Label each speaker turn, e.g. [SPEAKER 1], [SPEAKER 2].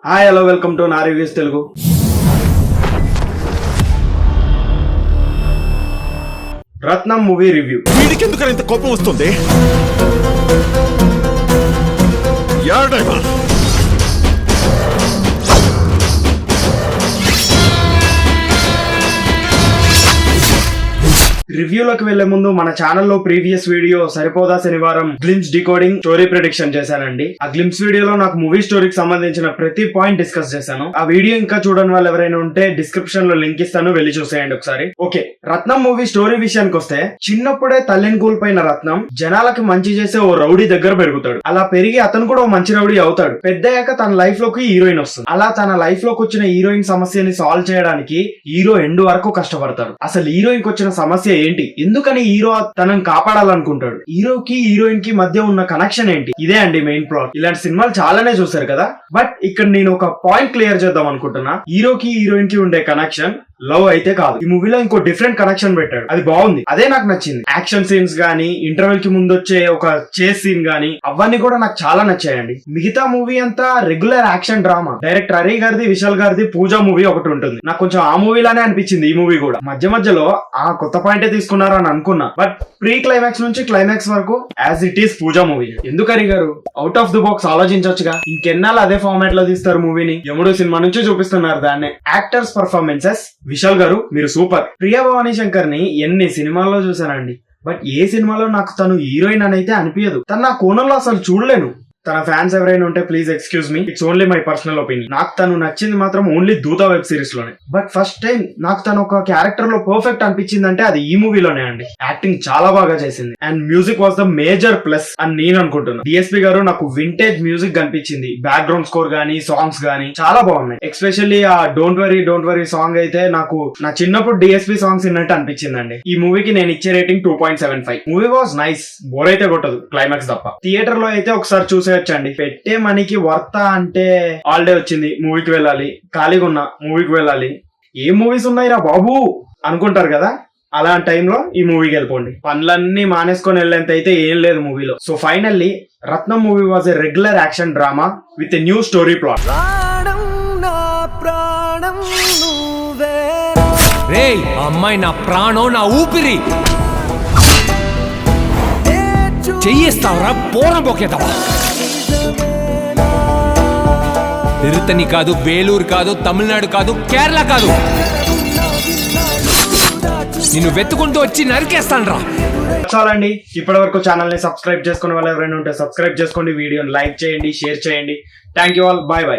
[SPEAKER 1] Hi hello welcome to నా reviews Telugu. రత్నం movie review.
[SPEAKER 2] వీడికి ఎందుకని ఇంత కోపం వస్తుంది?
[SPEAKER 1] రివ్యూలోకి వెళ్లే ముందు మన ఛానల్లో ప్రీవియస్ వీడియో సరిపోదా శనివారం గ్లిమ్స్ డీకోడింగ్ స్టోరీ ప్రెడిక్షన్ చేశానండి. ఆ గ్లిమ్స్ వీడియోలో నాకు మూవీ స్టోరీకి సంబంధించిన ప్రతి పాయింట్ డిస్కస్ చేశాను. ఆ వీడియో ఇంకా చూడని వాళ్ళు ఎవరైనా ఉంటే డిస్క్రిప్షన్ లో లింక్ ఇస్తాను, వెళ్ళి చూసేయండి ఒకసారి. ఓకే, రత్నం మూవీ స్టోరీ విషయానికి వస్తే, చిన్నప్పుడే తల్లిని కోల్పోయిన రత్నం జనాలకి మంచి చేసే ఓ రౌడీ దగ్గర పెరుగుతాడు. అలా పెరిగి అతను కూడా ఓ మంచి రౌడీ అవుతాడు. పెద్దయ్యాక తన లైఫ్ లోకి హీరోయిన్ వస్తుంది. అలా తన లైఫ్ లోకి వచ్చిన హీరోయిన్ సమస్యని సాల్వ్ చేయడానికి హీరో ఎండ్ వరకు కష్టపడతాడు. అసలు హీరోయిన్ కి వచ్చిన సమస్య ఏంటి, ఎందుకని హీరో తనని కాపాడాలనుకుంటాడు, హీరోకి హీరోయిన్ కి మధ్య ఉన్న కనెక్షన్ ఏంటి, ఇదే అండి మెయిన్ ప్లాట్. ఇలాంటి సినిమాలు చాలానే చూసారు కదా, బట్ ఇక్కడ నేను ఒక పాయింట్ క్లియర్ చేద్దాం అనుకుంటున్నా. హీరోకి హీరోయిన్ కి ఉండే కనెక్షన్ లవ్ అయితే కాదు. ఈ మూవీలో ఇంకో డిఫరెంట్ కనెక్షన్ పెట్టాడు, అది బాగుంది, అదే నాకు నచ్చింది. యాక్షన్ సీన్స్ గానీ, ఇంటర్వెల్ కి ముందు వచ్చే ఒక చేస్ సీన్ గానీ, అవన్నీ కూడా నాకు చాలా నచ్చాయండి. మిగతా మూవీ అంతా regular action drama. Director Hari గారిది, విశాల్ గారిది పూజా మూవీ ఒకటి ఉంటుంది. నాకు కొంచెం ఆ మూవీలానే అనిపించింది ఈ మూవీ కూడా. మధ్య మధ్యలో ఆ కొత్త పాయింటే తీసుకున్నారు అని అనుకున్నా, బట్ ప్రీ క్లైమాక్స్ నుంచి క్లైమాక్స్ వరకు as it is Pooja movie. ఎందుకు Hari garu out of the box ఆలోచించొచ్చుగా? ఇంకెన్నాళ్ళు అదే ఫార్మాట్ లో తీస్తారు మూవీని? యముడు సినిమా నుంచి చూపిస్తున్నారు దాన్ని. యాక్టర్స్ పర్ఫార్మెన్సెస్, విశాల్ గారు మీరు సూపర్. ప్రియా భవానీ శంకర్ ని ఎన్ని సినిమాల్లో చూసానండి, బట్ ఏ సినిమాలో నాకు తను హీరోయిన్ అని అయితే అనిపించదు. తన నా కోణంలో అసలు చూడలేను. తన ఫ్యాన్స్ ఎవరైనా ఉంటే please excuse me, it's only my personal opinion. నాకు తను నచ్చింది మాత్రం ఓన్లీ దూత వెబ్ సిరీస్ లోనే. బట్ ఫస్ట్ టైం నాకు తను ఒక క్యారెక్టర్ లో పర్ఫెక్ట్ అనిపించింది అంటే అది ఈ మూవీలోనే అండి. యాక్టింగ్ చాలా బాగా చేసింది and music was the major plus అని నేను అనుకుంటున్నా. డిఎస్పీ గారు నాకు వింటేజ్ మ్యూజిక్ కనిపించింది. బ్యాక్గ్రౌండ్ స్కోర్ గానీ, సాంగ్స్ గానీ చాలా బాగున్నాయి. ఎస్పెషల్లీ ఆ డోంట్ వరీ సాంగ్ అయితే నాకు నా చిన్నప్పుడు డిఎస్పీ సాంగ్స్ విన్నట్టు అనిపించిందండి. ఈ మూవీకి నేను ఇచ్చే rating 2.75. Movie was nice, bore అయితే కొట్టదు క్లైమాక్స్ తప్ప. థియేటర్ లో అయితే ఒకసారి చూసే వచ్చండి. పెట్టే మనీకి వర్తా అంటే హాలిడే వచ్చింది, మూవీకి వెళ్ళాలి, ఖాళీగా ఉన్నా మూవీకి వెళ్ళాలి, ఏ మూవీస్ ఉన్నాయిరా బాబు అనుకుంటారు కదా, అలాంటి టైంలో ఈ మూవీకి వెళ్ళిపోండి. పనులన్నీ మానేసుకొని వెళ్ళేంత అయితే ఏం లేదు మూవీలో. So finally Ratnam movie was a regular action drama with a new story plot.
[SPEAKER 3] అమ్మాయి నా ప్రాణం, నా ఊపిరి. చెయ్యిస్తావరా పోరం పోకేతావా? తిరుత్తని కాదు, వేలూరు కాదు, తమిళనాడు కాదు, కేరళ కాదు, నిన్ను వెతుకుంటూ వచ్చి నరికేస్తాను రా.
[SPEAKER 1] చాలండి, ఇప్పటి వరకు ఛానల్ ని సబ్స్క్రైబ్ చేసుకునే వాళ్ళు ఎవరైనా ఉంటే సబ్స్క్రైబ్ చేసుకోండి, వీడియోని లైక్ చేయండి, షేర్ చేయండి. Thank you all, bye bye.